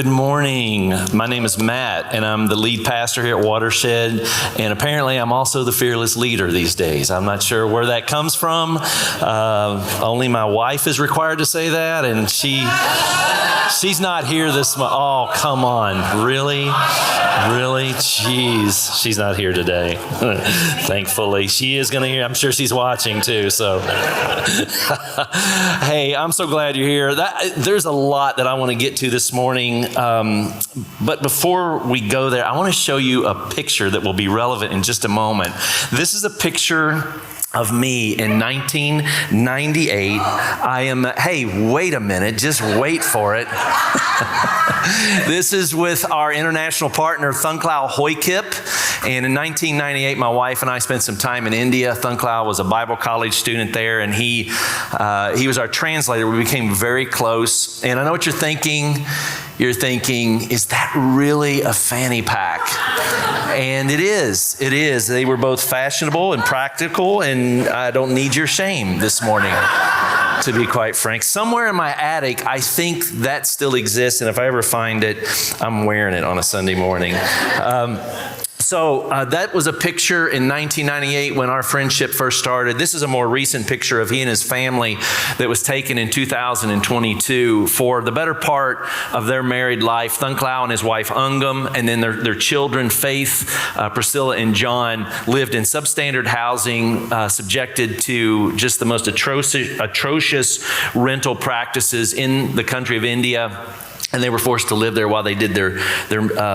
Good morning. My name is Matt, and I'm the lead pastor here at Watershed, and apparently I'm also the fearless leader these days. I'm not sure where that comes from. Only my wife is required to say that, and she's not here this month. Oh, come on. Really? Really? Jeez. She's not here today. Thankfully. She is going to hear. I'm sure she's watching too, so. Hey, I'm so glad you're here. There's a lot that I want to get to this morning, but before we go there, I want to show you a picture that will be relevant in just a moment. This is a picture of me in 1998. Hey, wait a minute, just wait for it. This is with our international partner, Thunklau Hoikip. And in 1998, my wife and I spent some time in India. Thunklau was a Bible college student there, and he was our translator. We became very close. And I know what you're thinking. You're thinking, is that really a fanny pack? And it is. It is. They were both fashionable and practical, and I don't need your shame this morning, to be quite frank. Somewhere in my attic, I think that still exists, and if I ever find it, I'm wearing it on a Sunday morning. So that was a picture in 1998 when our friendship first started. This is a more recent picture of he and his family that was taken in 2022 for the better part of their married life. Thunklau and his wife Ungam, and then their children Faith, Priscilla, and John lived in substandard housing, subjected to just the most atrocious rental practices in the country of India. And they were forced to live there while they did their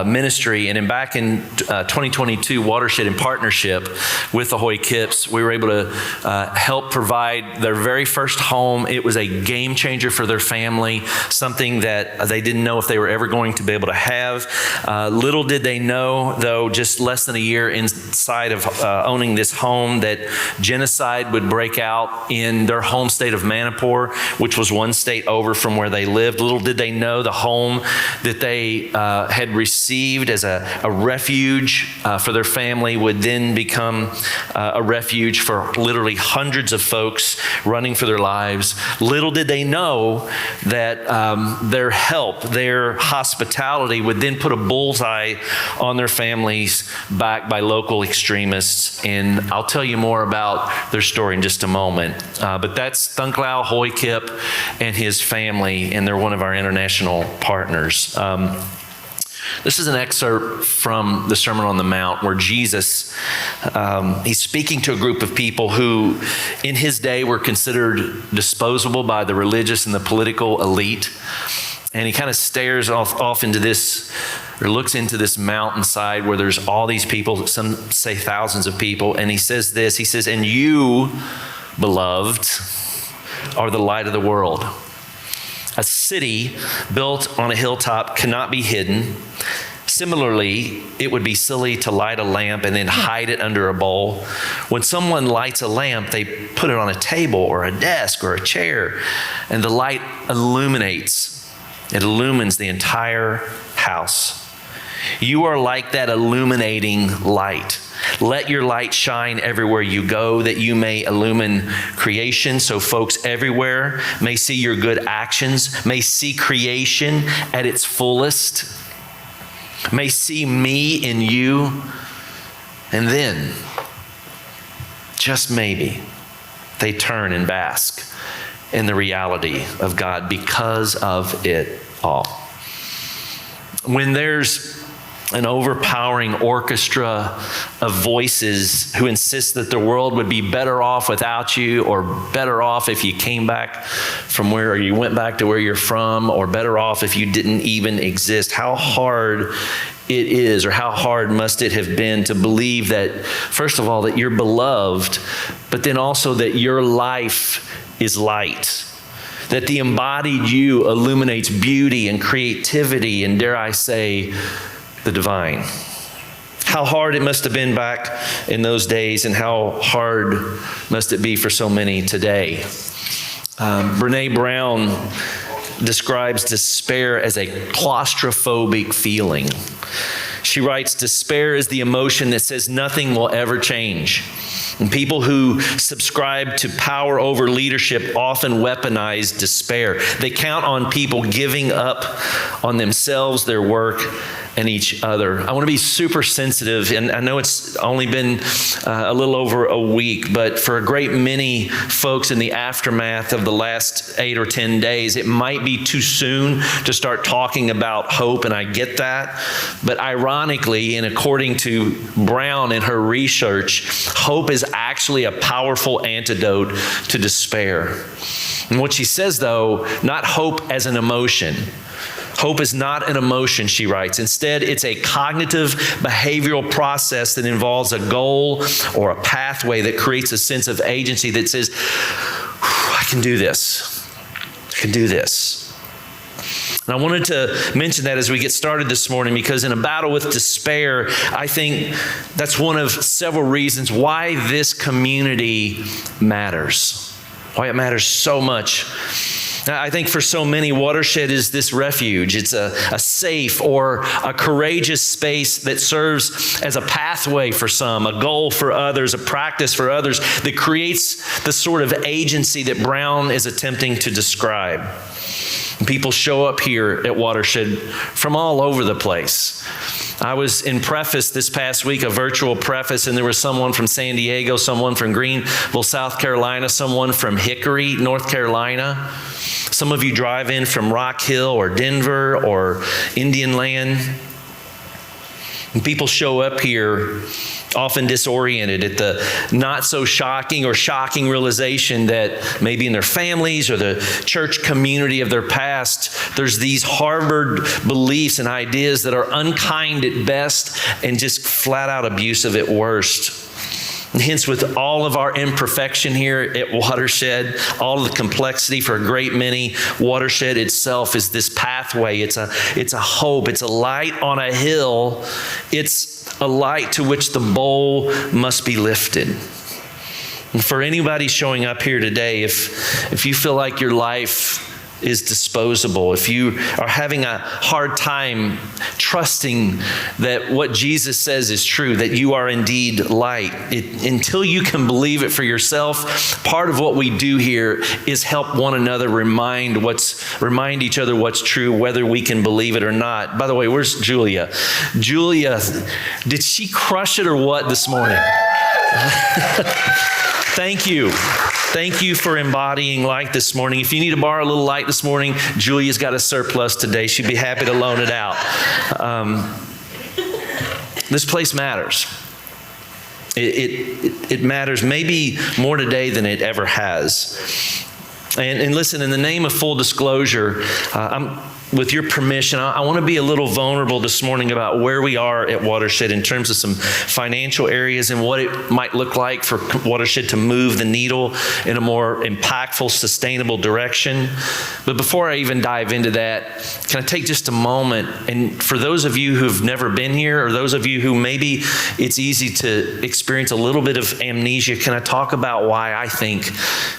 ministry. And back in 2022, Watershed, in partnership with the Hoikips, we were able to help provide their very first home. It was a game changer for their family, something that they didn't know if they were ever going to be able to have. Little did they know, though, just less than a year inside of owning this home, that genocide would break out in their home state of Manipur, which was one state over from where they lived. Little did they know the home that they had received as a refuge for their family would then become a refuge for literally hundreds of folks running for their lives. Little did they know that their help, their hospitality would then put a bullseye on their families backed by local extremists. And I'll tell you more about their story in just a moment. But that's Thunklau Hoikip and his family, and they're one of our international partners. This is an excerpt from the Sermon on the Mount where Jesus, he's speaking to a group of people who in his day were considered disposable by the religious and the political elite. And he kind of stares off into this, or looks into this mountainside where there's all these people, some say thousands of people, and he says this, he says, "And you, beloved, are the light of the world. A city built on a hilltop cannot be hidden. Similarly, it would be silly to light a lamp and then hide it under a bowl. When someone lights a lamp, they put it on a table or a desk or a chair, and the light illuminates. It illumines the entire house. You are like that illuminating light. Let your light shine everywhere you go, that you may illumine creation, so folks everywhere may see your good actions, may see creation at its fullest, may see me in you, and then, just maybe, they turn and bask in the reality of God because of it all." When there's an overpowering orchestra of voices who insist that the world would be better off without you, or better off if you came back from where, or you went back to where you're from, or better off if you didn't even exist, how hard it is, or how hard must it have been to believe that, first of all, that you're beloved, but then also that your life is light, that the embodied you illuminates beauty and creativity and, dare I say, the divine. How hard it must have been back in those days, and how hard must it be for so many today. Brene Brown describes despair as a claustrophobic feeling. She writes, "Despair is the emotion that says nothing will ever change. And people who subscribe to power over leadership often weaponize despair. They count on people giving up on themselves, their work, and each other. I want to be super sensitive, and I know it's only been a little over a week, but for a great many folks in the aftermath of the last 8 or 10 days, it might be too soon to start talking about hope, and I get that. But ironically, and according to Brown in her research, hope is actually a powerful antidote to despair. And what she says, though, not hope as an emotion. Hope is not an emotion, she writes. Instead, it's a cognitive behavioral process that involves a goal or a pathway that creates a sense of agency that says, I can do this. I can do this. And I wanted to mention that as we get started this morning, because in a battle with despair, I think that's one of several reasons why this community matters, why it matters so much. I think for so many, Watershed is this refuge. It's a safe or a courageous space that serves as a pathway for some, a goal for others, a practice for others that creates the sort of agency that Brown is attempting to describe. And people show up here at Watershed from all over the place. I was in Preface this past week, a virtual Preface, and there was someone from San Diego, someone from Greenville, South Carolina, someone from Hickory, North Carolina. Some of you drive in from Rock Hill or Denver or Indian Land. And people show up here often disoriented at the not so shocking or shocking realization that maybe in their families or the church community of their past, there's these harbored beliefs and ideas that are unkind at best and just flat out abusive at worst. And hence, with all of our imperfection here at Watershed, all of the complexity for a great many, Watershed itself is this pathway. It's a hope. It's a light on a hill. It's a light to which the bowl must be lifted. And for anybody showing up here today, if you feel like your life is disposable, if you are having a hard time trusting that what Jesus says is true, that you are indeed light, until you can believe it for yourself, part of what we do here is help one another remind each other what's true, whether we can believe it or not. By the way, where's Julia? Julia, did she crush it or what this morning? Thank you. Thank you for embodying light this morning. If you need to borrow a little light this morning, Julia's got a surplus today. She'd be happy to loan it out. This place matters. It matters maybe more today than it ever has. And listen, in the name of full disclosure, with your permission, I want to be a little vulnerable this morning about where we are at Watershed in terms of some financial areas and what it might look like for Watershed to move the needle in a more impactful, sustainable direction. But before I even dive into that, can I take just a moment? And for those of you who've never been here, or those of you who maybe it's easy to experience a little bit of amnesia, can I talk about why I think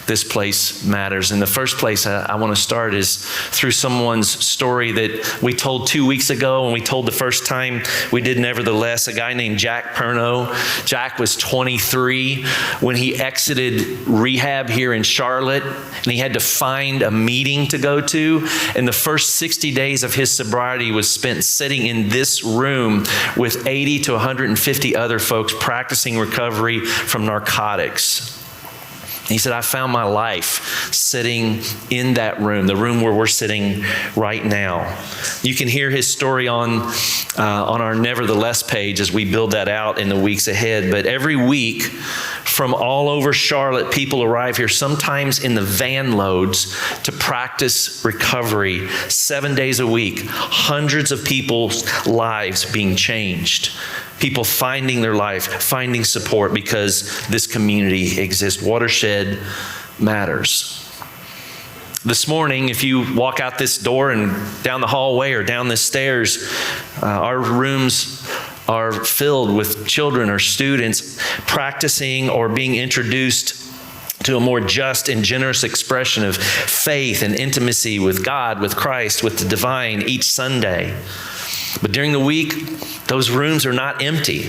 this place matters? In the first place, I want to start is through someone's story that we told 2 weeks ago, and we told the first time we did Nevertheless, a guy named Jack Perno. Jack was 23 when he exited rehab here in Charlotte, and he had to find a meeting to go to. And the first 60 days of his sobriety was spent sitting in this room with 80 to 150 other folks practicing recovery from narcotics. He said, I found my life sitting in that room, the room where we're sitting right now. You can hear his story on our Nevertheless page as we build that out in the weeks ahead. But every week from all over Charlotte, people arrive here, sometimes in the van loads, to practice recovery 7 days a week. Hundreds of people's lives being changed. People finding their life, finding support because this community exists. Watershed matters. This morning, if you walk out this door and down the hallway or down the stairs, our rooms are filled with children or students practicing or being introduced to a more just and generous expression of faith and intimacy with God, with Christ, with the divine each Sunday. But during the week, Those rooms are not empty.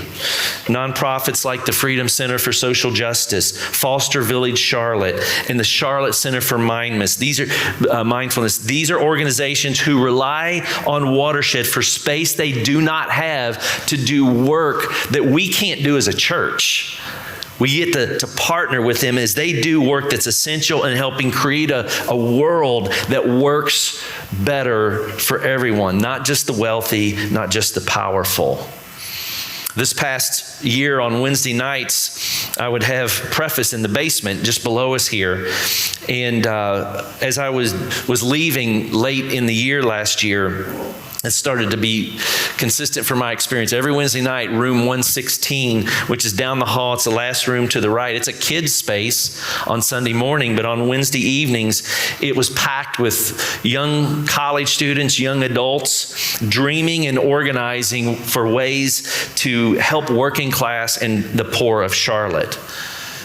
Nonprofits like the Freedom Center for Social Justice, Foster Village Charlotte, and the Charlotte Center for Mindfulness. These are organizations who rely on Watershed for space they do not have to do work that we can't do as a church. We get to partner with them as they do work that's essential in helping create a world that works better for everyone, not just the wealthy, not just the powerful. This past year on Wednesday nights, I would have preface in the basement just below us here. And as I was leaving late in the year last year, it started to be consistent from my experience. Every Wednesday night, room 116, which is down the hall, it's the last room to the right. It's a kid's space on Sunday morning, but on Wednesday evenings, it was packed with young college students, young adults, dreaming and organizing for ways to help working class and the poor of Charlotte.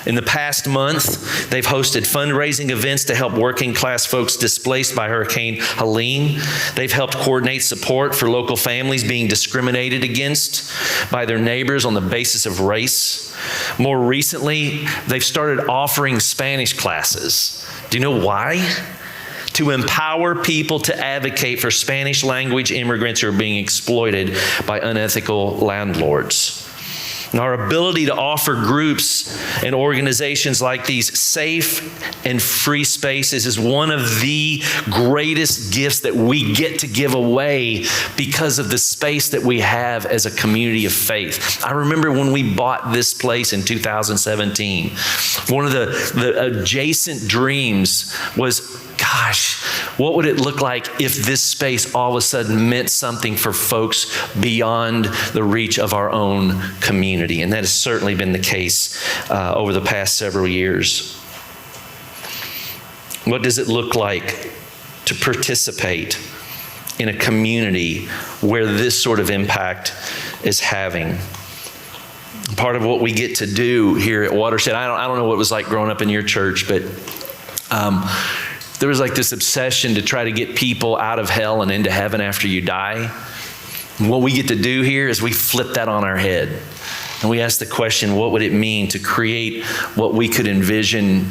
In the past month, they've hosted fundraising events to help working class folks displaced by Hurricane Helene. They've helped coordinate support for local families being discriminated against by their neighbors on the basis of race. More recently, they've started offering Spanish classes. Do you know why? To empower people to advocate for Spanish language immigrants who are being exploited by unethical landlords. And our ability to offer groups and organizations like these safe and free spaces is one of the greatest gifts that we get to give away because of the space that we have as a community of faith. I remember when we bought this place in 2017, one of the adjacent dreams was, gosh, what would it look like if this space all of a sudden meant something for folks beyond the reach of our own community? And that has certainly been the case over the past several years. What does it look like to participate in a community where this sort of impact is having? Part of what we get to do here at Watershed, I don't know what it was like growing up in your church, but there was like this obsession to try to get people out of hell and into heaven after you die. And what we get to do here is we flip that on our head. And we ask the question, what would it mean to create what we could envision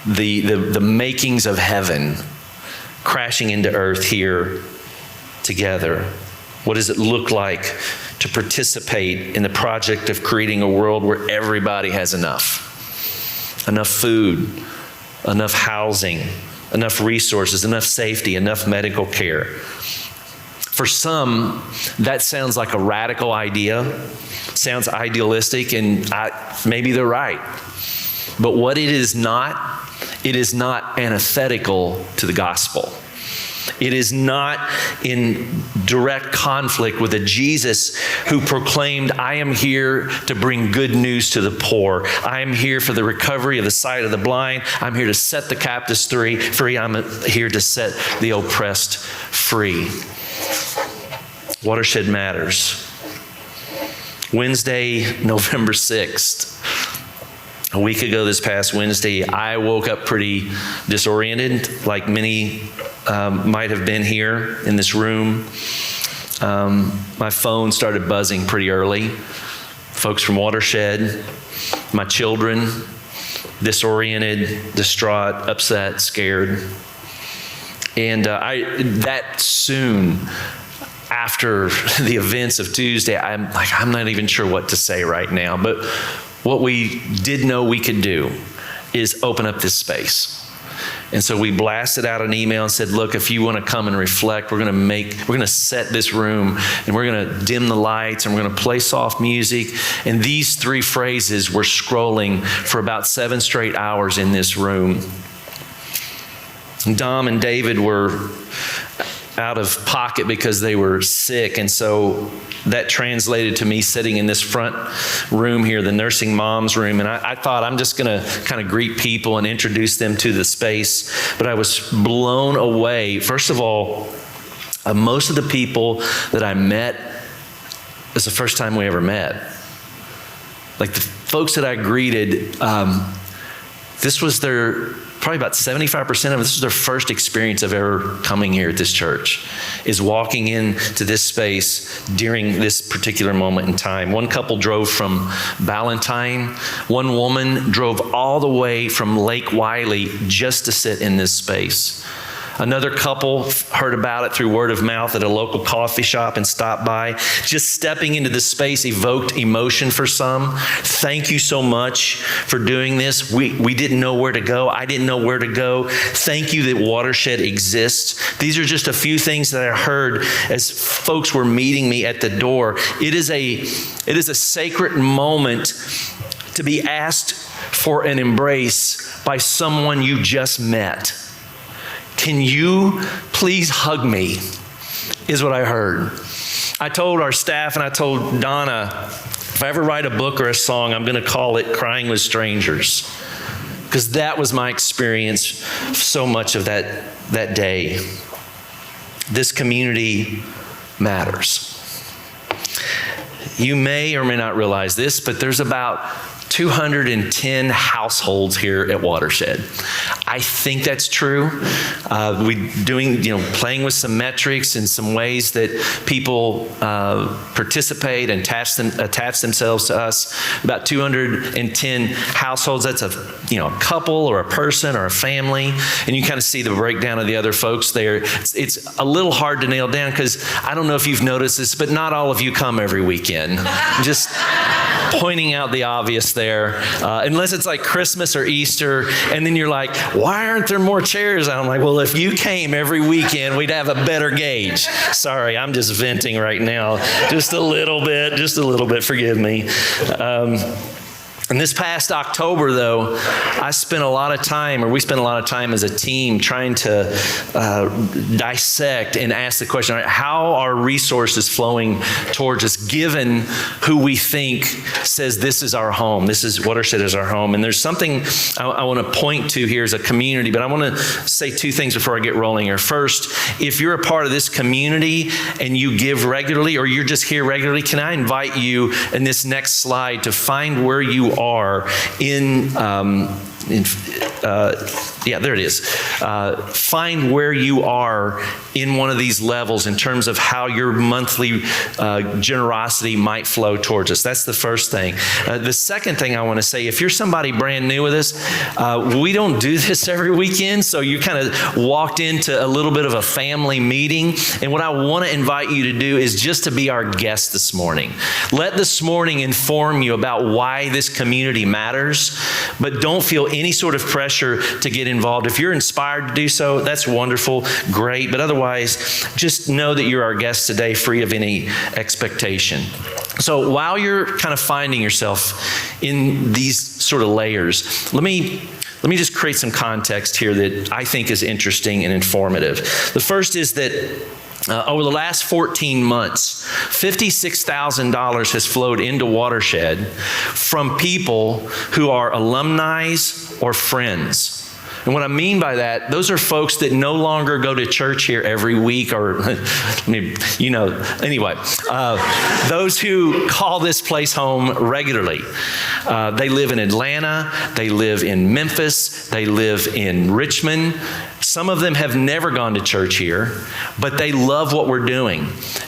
the makings of heaven crashing into earth here together? What does it look like to participate in the project of creating a world where everybody has enough? Enough food, enough housing, enough resources, enough safety, enough medical care. For some, that sounds like a radical idea, sounds idealistic, and maybe they're right. But what it is not antithetical to the gospel. It is not in direct conflict with a Jesus who proclaimed, I am here to bring good news to the poor. I am here for the recovery of the sight of the blind. I'm here to set the captives free. I'm here to set the oppressed free. Watershed matters. Wednesday, November 6th. A week ago this past Wednesday, I woke up pretty disoriented, like many might have been here in this room. My phone started buzzing pretty early. Folks from Watershed, my children, disoriented, distraught, upset, scared. And that soon after the events of Tuesday, I'm not even sure what to say right now. But what we did know we could do is open up this space. And so we blasted out an email and said, look, if you want to come and reflect, we're going to set this room and we're going to dim the lights and we're going to play soft music. And these three phrases were scrolling for about 7 straight hours in this room. Dom and David were out of pocket because they were sick, and so that translated to me sitting in this front room here, the nursing mom's room, and I thought I'm just going to kind of greet people and introduce them to the space, but I was blown away. First of all, most of the people that I met, it's the first time we ever met. Like the folks that I greeted, this was their probably about 75% of them, this is their first experience of ever coming here at this church, is walking into this space during this particular moment in time. One couple drove from Ballantyne. One woman drove all the way from Lake Wiley just to sit in this space. Another couple heard about it through word of mouth at a local coffee shop and stopped by. Just stepping into this space evoked emotion for some. Thank you so much for doing this. We didn't know where to go. I didn't know where to go. Thank you that Watershed exists. These are just a few things that I heard as folks were meeting me at the door. It is a sacred moment to be asked for an embrace by someone you just met. Can you please hug me, is what I heard. I told our staff and I told Donna, if I ever write a book or a song, I'm going to call it Crying with Strangers. Because that was my experience so much of that day. This community matters. You may or may not realize this, but there's about 210 households here at Watershed. I think that's true. Playing with some metrics and some ways that people participate and attach themselves to us. About 210 households. That's a couple or a person or a family, and you kind of see the breakdown of the other folks there. It's a little hard to nail down because I don't know if you've noticed this, but not all of you come every weekend. Just pointing out the obvious there, unless it's like Christmas or Easter, and then you're like, why aren't there more chairs? And I'm like, well, if you came every weekend, we'd have a better gauge. Sorry, I'm just venting right now. Just a little bit, forgive me. And this past October, though, we spent a lot of time as a team trying to dissect and ask the question, how are resources flowing towards us, given who we think says this is our home, Watershed is our home. And there's something I want to point to here as a community, but I want to say two things before I get rolling here. First, if you're a part of this community and you give regularly, or you're just here regularly, can I invite you in this next slide to find where you are there it is. Find where you are in one of these levels in terms of how your monthly generosity might flow towards us. That's the first thing. The second thing I want to say, if you're somebody brand new with us, we don't do this every weekend, so you kind of walked into a little bit of a family meeting, and what I want to invite you to do is just to be our guest this morning. Let this morning inform you about why this community matters, but don't feel any sort of pressure to get involved. If you're inspired to do so, that's wonderful, great. But otherwise, just know that you're our guest today, free of any expectation. So while you're kind of finding yourself in these sort of layers, let me just create some context here that I think is interesting and informative. The first is that over the last 14 months, $56,000 has flowed into Watershed from people who are alumni or friends. And what I mean by that, those are folks that no longer go to church here every week or, anyway, those who call this place home regularly. They live in Atlanta, they live in Memphis, they live in Richmond. Some of them have never gone to church here, but they love what we're doing.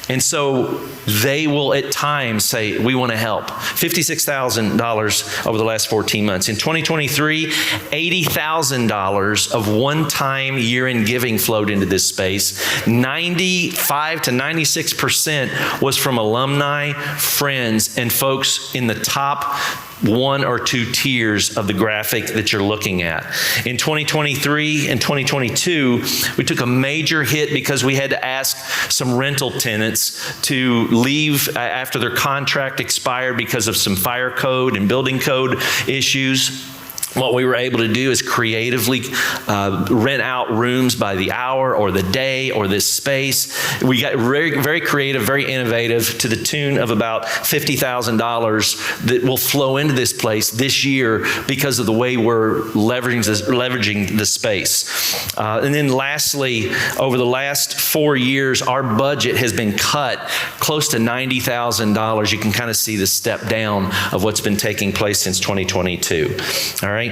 And so they will at times say, we want to help. $56,000 over the last 14 months. In 2023, $80,000 of one-time year-end giving flowed into this space. 95 to 96% was from alumni, friends, and folks in the top one or two tiers of the graphic that you're looking at. In 2023 and 2022, we took a major hit because we had to ask some rental tenants to leave after their contract expired because of some fire code and building code issues. What we were able to do is creatively rent out rooms by the hour or the day or this space. We got very, very creative, very innovative, to the tune of about $50,000 that will flow into this place this year because of the way we're leveraging the space. And then lastly, over the last 4 years, our budget has been cut close to $90,000. You can kind of see the step down of what's been taking place since 2022. All right.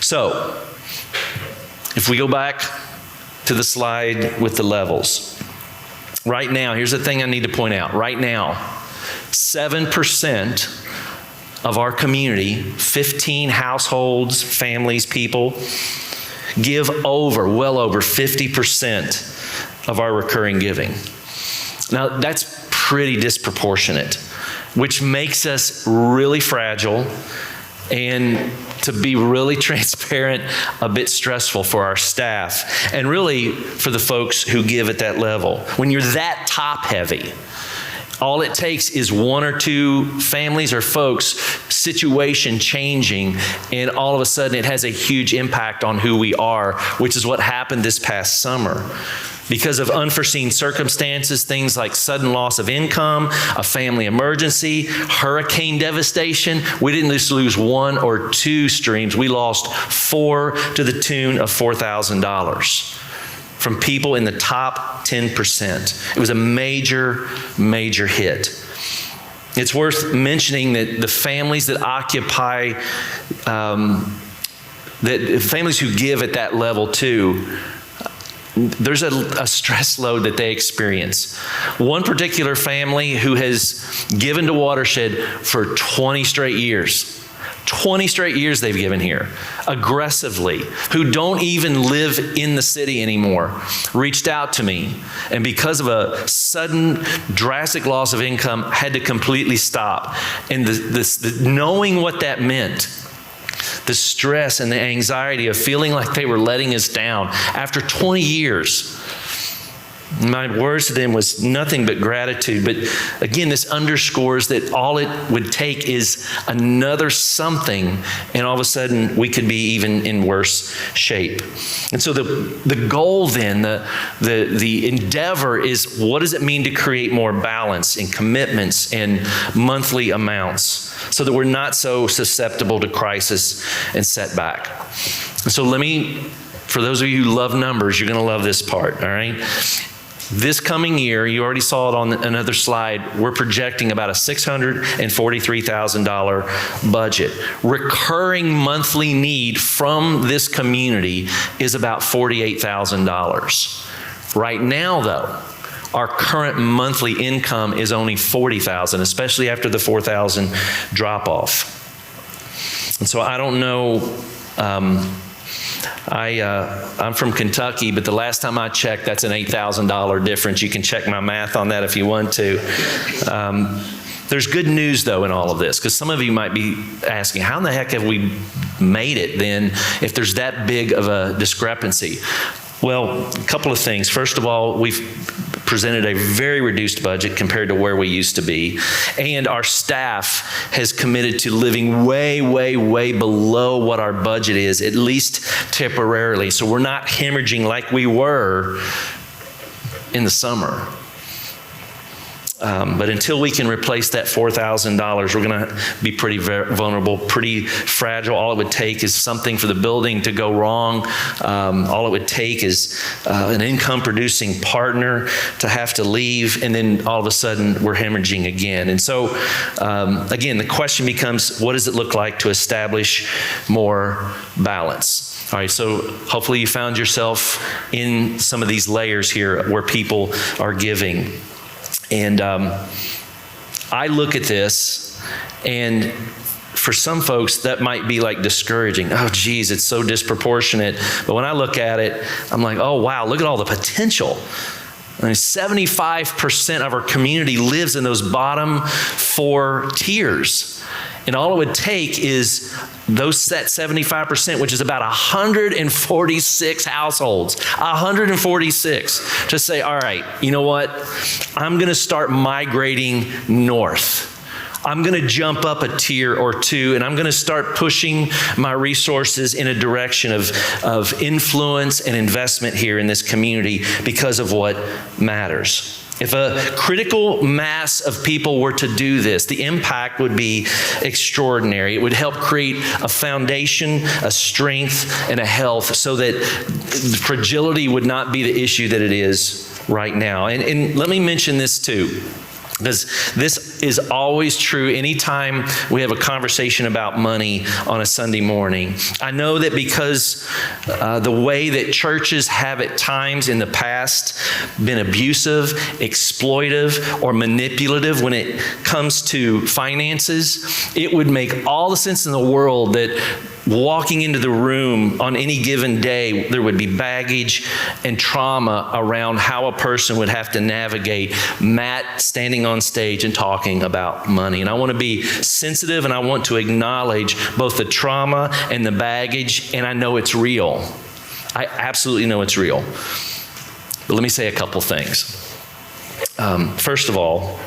So if we go back to the slide with the levels, right now, here's the thing I need to point out. Right now, 7% of our community, 15 households, families, people, give well over 50% of our recurring giving. Now, that's pretty disproportionate, which makes us really fragile and, to be really transparent, a bit stressful for our staff and really for the folks who give at that level. When you're that top heavy, all it takes is one or two families or folks, situation changing, and all of a sudden it has a huge impact on who we are, which is what happened this past summer. Because of unforeseen circumstances, things like sudden loss of income, a family emergency, hurricane devastation, we didn't just lose one or two streams, we lost 4 to the tune of $4,000 from people in the top 10%. It was a major, major hit. It's worth mentioning that the families that occupy, that families who give at that level too, there's a stress load that they experience. One particular family who has given to Watershed for 20 straight years. 20 straight years they've given here, aggressively, who don't even live in the city anymore, reached out to me, and because of a sudden, drastic loss of income, had to completely stop. And knowing what that meant, the stress and the anxiety of feeling like they were letting us down after 20 years. My words to them was nothing but gratitude. But again, this underscores that all it would take is another something, and all of a sudden we could be even in worse shape. And so the goal then, the endeavor is, what does it mean to create more balance in commitments and monthly amounts so that we're not so susceptible to crisis and setback? And so for those of you who love numbers, you're going to love this part, all right? This coming year, you already saw it on another slide, we're projecting about a $643,000 budget. Recurring monthly need from this community is about $48,000. Right now, though, our current monthly income is only $40,000, especially after the $4,000 drop off. And so I don't know, I'm from Kentucky, but the last time I checked, that's an $8,000 difference. You can check my math on that if you want to. There's good news, though, in all of this, because some of you might be asking, how in the heck have we made it then if there's that big of a discrepancy? Well, a couple of things. First of all, we've presented a very reduced budget compared to where we used to be. And our staff has committed to living way, way, way below what our budget is, at least temporarily. So we're not hemorrhaging like we were in the summer. But until we can replace that $4,000, we're going to be pretty vulnerable, pretty fragile. All it would take is something for the building to go wrong. All it would take is an income-producing partner to have to leave, and then all of a sudden we're hemorrhaging again. And so, again, the question becomes, what does it look like to establish more balance? All right, so hopefully you found yourself in some of these layers here where people are giving. And I look at this, and for some folks, that might be like discouraging. Oh, geez, it's so disproportionate. But when I look at it, I'm like, oh, wow, look at all the potential. I mean, 75% of our community lives in those bottom 4 tiers. And all it would take is that 75%, which is about 146 households, 146, to say, all right, you know what? I'm going to start migrating north. I'm going to jump up a tier or two, and I'm going to start pushing my resources in a direction of influence and investment here in this community because of what matters. If a critical mass of people were to do this, the impact would be extraordinary. It would help create a foundation, a strength, and a health so that fragility would not be the issue that it is right now. And let me mention this too. Because this is always true anytime we have a conversation about money on a Sunday morning. I know that because the way that churches have at times in the past been abusive, exploitive, or manipulative when it comes to finances, it would make all the sense in the world that walking into the room on any given day, there would be baggage and trauma around how a person would have to navigate Matt standing on stage and talking about money. And I want to be sensitive, and I want to acknowledge both the trauma and the baggage, and I know it's real. I absolutely know it's real. But let me say a couple things. First of all,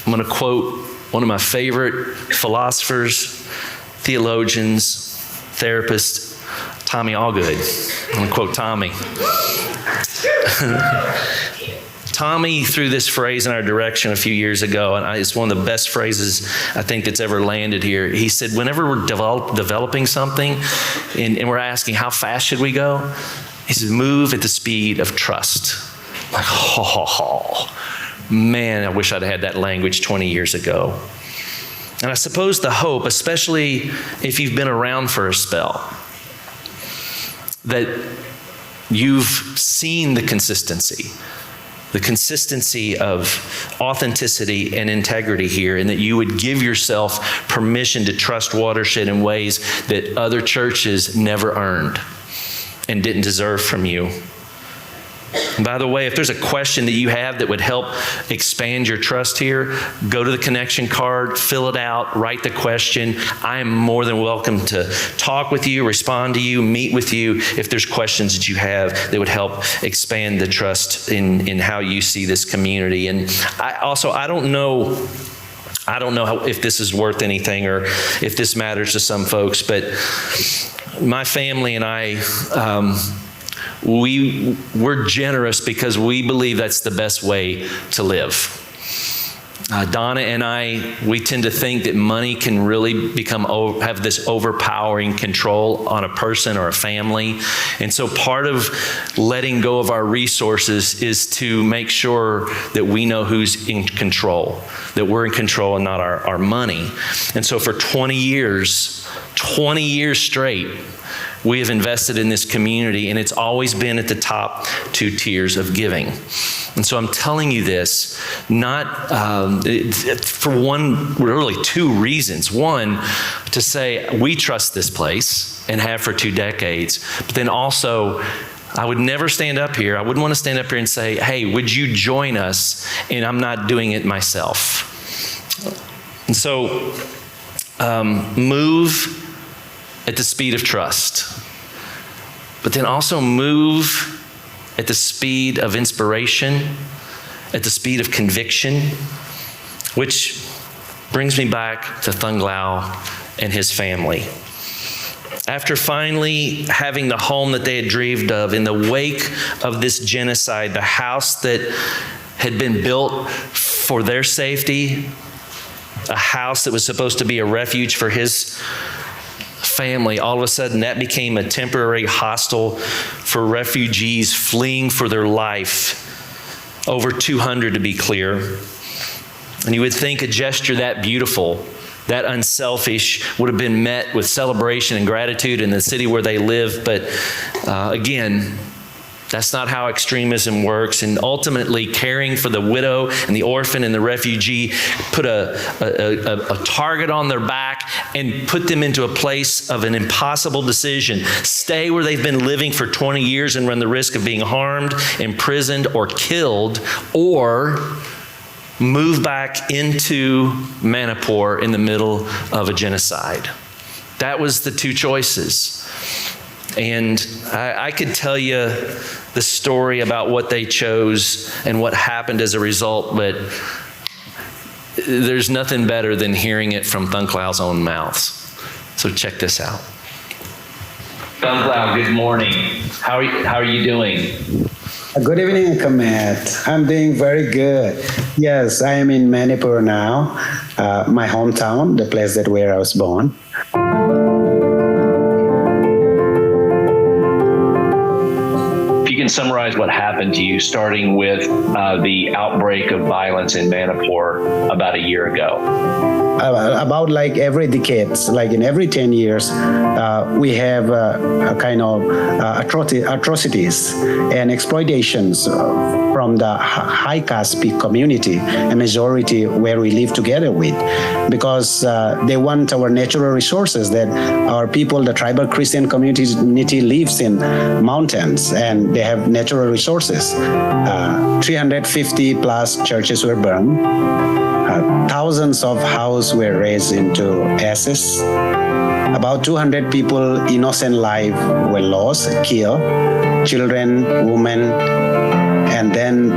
I'm going to quote one of my favorite philosophers, theologians, therapists, Tommy Allgood. I'm going to quote Tommy. Tommy threw this phrase in our direction a few years ago, and it's one of the best phrases I think that's ever landed here. He said, whenever we're developing something and we're asking how fast should we go, he says, move at the speed of trust. Like, man, I wish I'd had that language 20 years ago. And I suppose the hope, especially if you've been around for a spell, that you've seen the consistency of authenticity and integrity here, and that you would give yourself permission to trust Watershed in ways that other churches never earned and didn't deserve from you. And by the way, if there's a question that you have that would help expand your trust here, go to the connection card, fill it out, write the question. I am more than welcome to talk with you, respond to you, meet with you if there's questions that you have that would help expand the trust in how you see this community. And I don't know if this is worth anything or if this matters to some folks, but my family and I, we're generous because we believe that's the best way to live. Donna and I, we tend to think that money can really have this overpowering control on a person or a family. And so part of letting go of our resources is to make sure that we know who's in control, that we're in control and not our money. And so for 20 years straight, we have invested in this community, and it's always been at the top 2 tiers of giving. And so I'm telling you this, not for really 2 reasons. One, to say we trust this place and have for 2 decades, but then also, I would never stand up here. I wouldn't want to stand up here and say, hey, would you join us? And I'm not doing it myself. And so move at the speed of trust, but then also move at the speed of inspiration, at the speed of conviction, which brings me back to Thung Lao and his family. After finally having the home that they had dreamed of in the wake of this genocide, the house that had been built for their safety, a house that was supposed to be a refuge for his family, all of a sudden that became a temporary hostel for refugees fleeing for their life. Over 200 to be clear. And you would think a gesture that beautiful, that unselfish, would have been met with celebration and gratitude in the city where they live. But again, that's not how extremism works. And ultimately, caring for the widow and the orphan and the refugee put a target on their back and put them into a place of an impossible decision. Stay where they've been living for 20 years and run the risk of being harmed, imprisoned, or killed, or move back into Manipur in the middle of a genocide. That was the 2 choices. And I could tell you the story about what they chose and what happened as a result, but there's nothing better than hearing it from Thung Lao's own mouths. So check this out. Thung Lao, good morning. How are you doing? Good evening, Kamet. I'm doing very good. Yes, I am in Manipur now, my hometown, the place where I was born. summarize what happened to you, starting with the outbreak of violence in Manipur about a year ago. About like every decade, like in every 10 years, we have a kind of atrocities and exploitations from the high caste community, a majority where we live together with, because they want our natural resources that our people, the tribal Christian community lives in mountains and they have natural resources. 350 plus churches were burned. Thousands of houses were razed into ashes. About 200 people, innocent lives were lost, killed, children, women, and then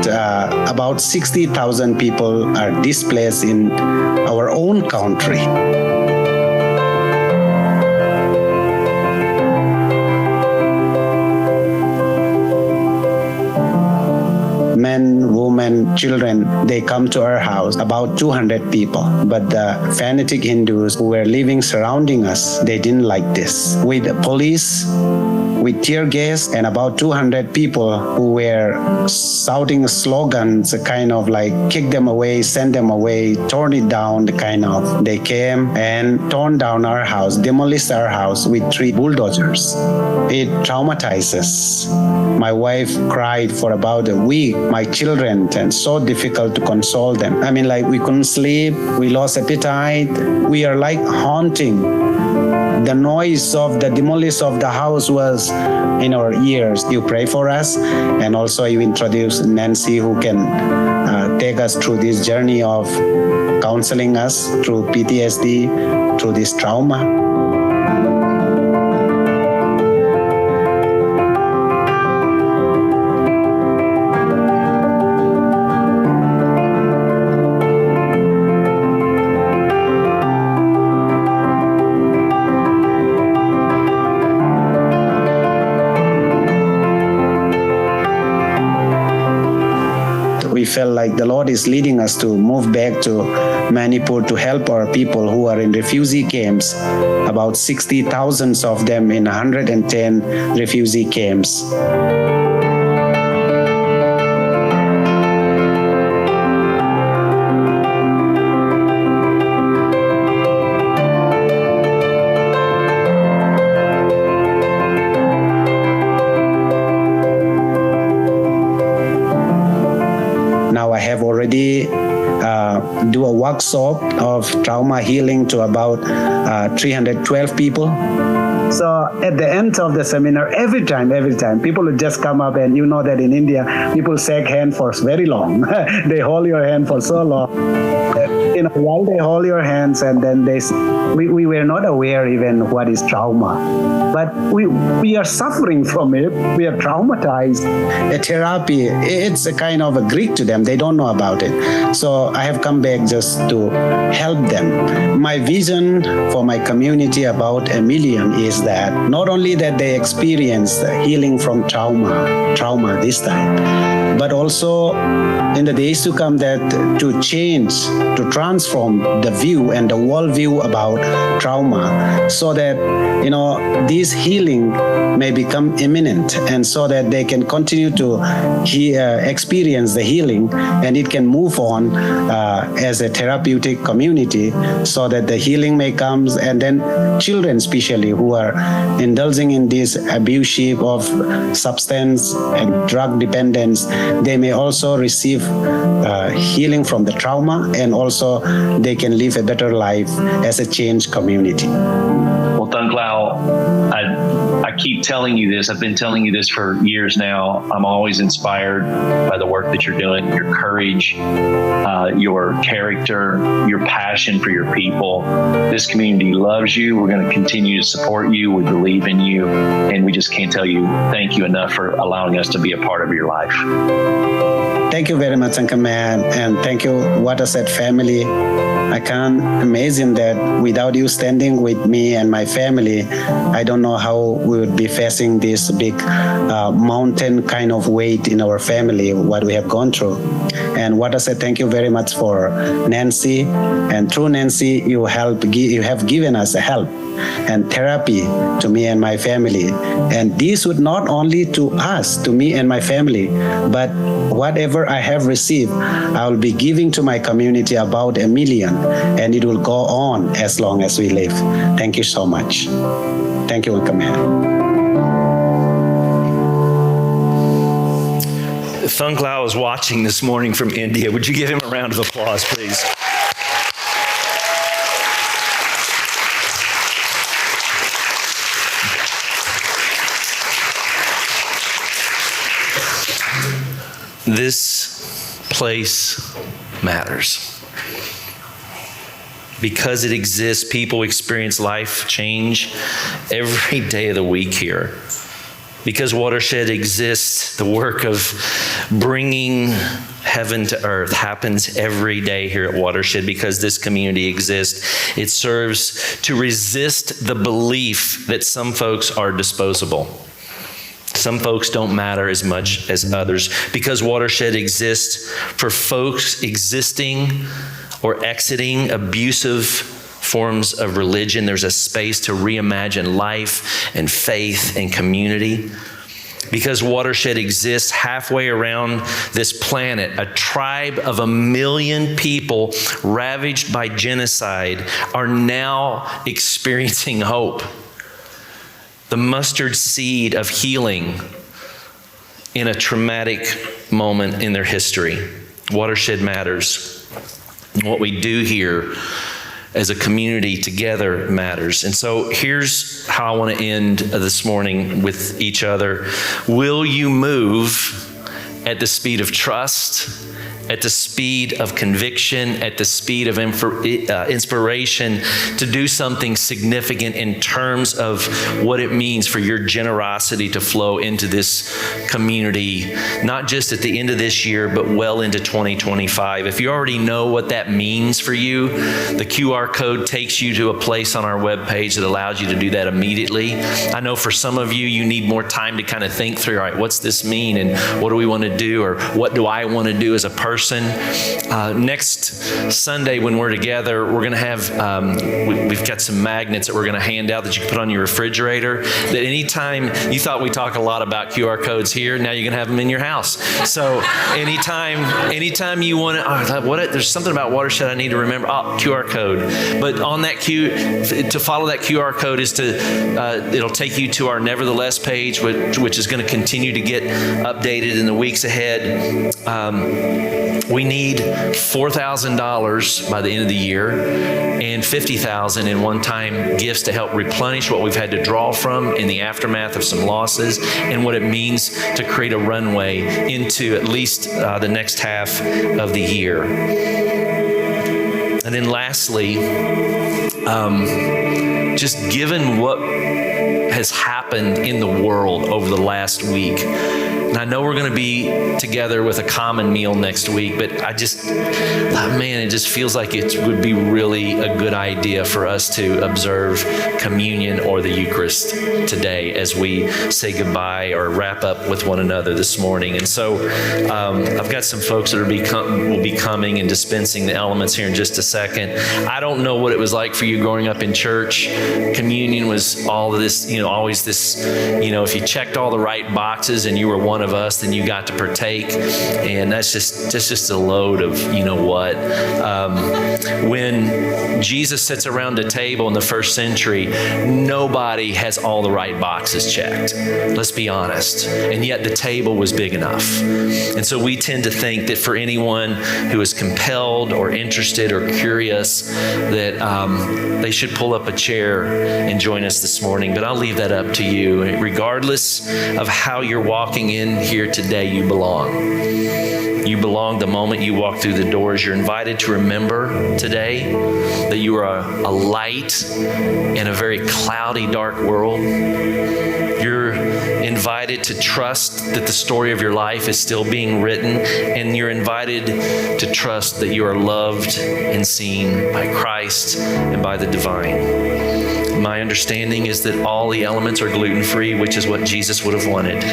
about 60,000 people are displaced in our own country. Men, women, children, they come to our house, about 200 people. But the fanatic Hindus who were living surrounding us, they didn't like this. With the police, with tear gas, and about 200 people who were shouting slogans, kind of like kick them away, send them away, torn it down, kind of. They came and torn down our house, demolished our house with 3 bulldozers. It traumatizes. My wife cried for about a week. My children, and so difficult to console them. I mean, like we couldn't sleep, we lost appetite. We are like haunting. The noise of the demolition of the house was in our ears. You pray for us, and also you introduce Nancy, who can take us through this journey of counseling us through PTSD, through this trauma. We felt like the Lord is leading us to move back to Manipur to help our people who are in refugee camps, about 60,000 of them in 110 refugee camps. Already do a workshop of trauma healing to about 312 people. So at the end of the seminar, every time, people would just come up, and you know that in India, people shake hand for very long. They hold your hand for so long. While they hold your hands, and then we were not aware even what is trauma. But we are suffering from it. We are traumatized. A therapy, it's a kind of a Greek to them. They don't know about it. So I have come back just to help them. My vision for my community about 1 million is that not only that they experience healing from trauma this time, but also in the days to come that to change, to transform the view and the worldview about trauma, so that this healing may become imminent, and so that they can continue to experience the healing, and it can move on as a therapeutic community, so that the healing may come. And then children, especially who are indulging in this abuse of substance and drug dependence, they may also receive healing from the trauma, and also they can live a better life as a changed community. Well, Thunklao, I keep telling you this. I've been telling you this for years now. I'm always inspired by the work that you're doing, your courage, your character, your passion for your people. This community loves you. We're going to continue to support you. We believe in you. And we just can't tell you thank you enough for allowing us to be a part of your life. Thank you very much, Uncle Matt, and thank you, Watershed family. I can't imagine that without you standing with me and my family, I don't know how we would be facing this big mountain kind of weight in our family, what we have gone through. And Watershed, thank you very much for Nancy. And through Nancy, you have given us a help and therapy to me and my family. And this would not only to us, to me and my family, but whatever I have received, I will be giving to my community about 1 million, and it will go on as long as we live. Thank you so much. Thank you, Uncle. Thung Lau is watching this morning from India. Would you give him a round of applause, please? This place matters. Because it exists, people experience life change every day of the week here. Because Watershed exists, the work of bringing heaven to earth happens every day here at Watershed. Because this community exists, it serves to resist the belief that some folks are disposable. Some folks don't matter as much as others. Because Watershed exists for folks existing or exiting abusive forms of religion, there's a space to reimagine life and faith and community. Because Watershed exists halfway around this planet, a tribe of 1 million people ravaged by genocide are now experiencing hope. The mustard seed of healing in a traumatic moment in their history. Watershed matters. What we do here as a community together matters. And so here's how I want to end this morning with each other. Will you move at the speed of trust, at the speed of conviction, at the speed of inspiration to do something significant in terms of what it means for your generosity to flow into this community, not just at the end of this year, but well into 2025. If you already know what that means for you, the QR code takes you to a place on our webpage that allows you to do that immediately. I know for some of you, you need more time to kind of think through, all right, what's this mean? And what do we want to do? Or what do I want to do as a person? Next Sunday when we're together, we're going to have, we've got some magnets that we're going to hand out that you can put on your refrigerator. That anytime you thought we talk a lot about QR codes here, now you're going to have them in your house. So anytime you want to, there's something about Watershed I need to remember. Oh, QR code. But on that to follow that QR code is to, it'll take you to our Nevertheless page, which is going to continue to get updated in the weeks ahead. We need $4,000 by the end of the year and $50,000 in one-time gifts to help replenish what we've had to draw from in the aftermath of some losses and what it means to create a runway into at least the next half of the year. And then lastly, just given what has happened in the world over the last week, and I know we're going to be together with a common meal next week, but it just feels like it would be really a good idea for us to observe communion or the Eucharist today as we say goodbye or wrap up with one another this morning. And so I've got some folks that will be coming and dispensing the elements here in just a second. I don't know what it was like for you growing up in church. Communion was all of this, always this, if you checked all the right boxes and you were one of us, then you got to partake. And that's just a load of, when Jesus sits around a table in the first century, nobody has all the right boxes checked. Let's be honest. And yet the table was big enough. And so we tend to think that for anyone who is compelled or interested or curious, that they should pull up a chair and join us this morning. But I'll leave that up to you. Regardless of how you're walking in here today, you belong. You belong the moment you walk through the doors. You're invited to remember today that you are a light in a very cloudy, dark world. You're invited to trust that the story of your life is still being written, and you're invited to trust that you are loved and seen by Christ and by the divine. My understanding is that all the elements are gluten-free, which is what Jesus would have wanted.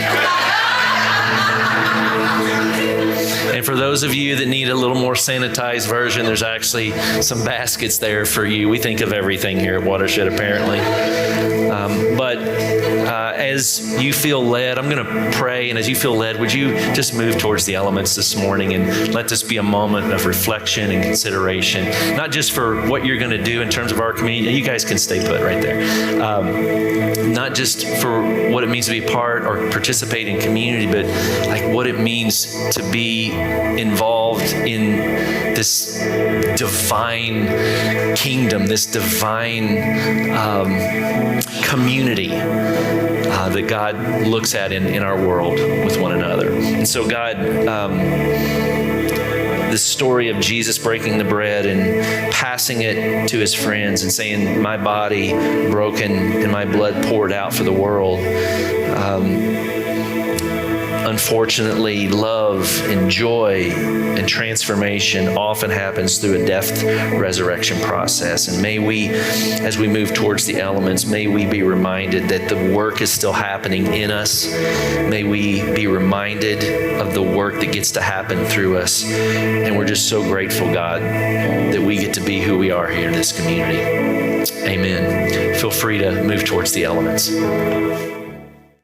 And for those of you that need a little more sanitized version, there's actually some baskets there for you. We think of everything here at Watershed, apparently. But as you feel led, I'm going to pray. And as you feel led, would you just move towards the elements this morning and let this be a moment of reflection and consideration, not just for what you're going to do in terms of our community. You guys can stay put right there. Not just for what it means to be part or participate in community, but like what it means to be involved in this divine kingdom, this divine community that God looks at in our world with one another. And so God, this story of Jesus breaking the bread and passing it to his friends and saying, my body broken and my blood poured out for the world. Unfortunately, love and joy and transformation often happens through a death resurrection process. And may we, as we move towards the elements, may we be reminded that the work is still happening in us. May we be reminded of the work that gets to happen through us. And we're just so grateful, God, that we get to be who we are here in this community. Amen. Feel free to move towards the elements.